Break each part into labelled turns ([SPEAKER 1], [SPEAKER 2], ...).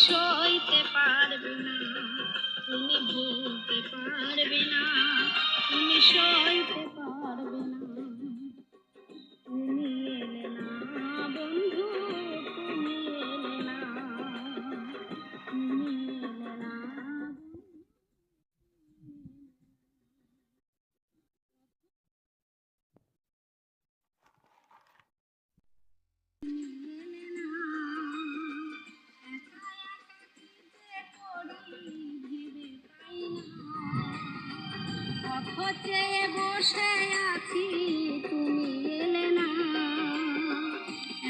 [SPEAKER 1] সইতে পারবে না, তুমি ভুলতে পারবে না, তুমি সইতে পারবে না। তুমি এলে না বন্ধু, তুমি এলে না, তুমি এলে না। চেয়ে বসে আছি, তুমি এলে না।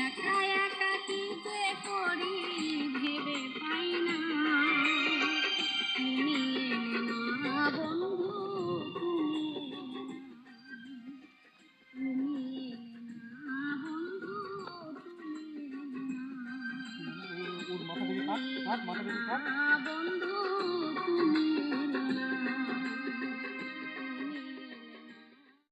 [SPEAKER 1] একা একা কি যে করি ভেবে পাই না। তুমি এলে না বন্ধু, তুমি এলে না, তুমি এলে না বন্ধু, তুমি এলে না।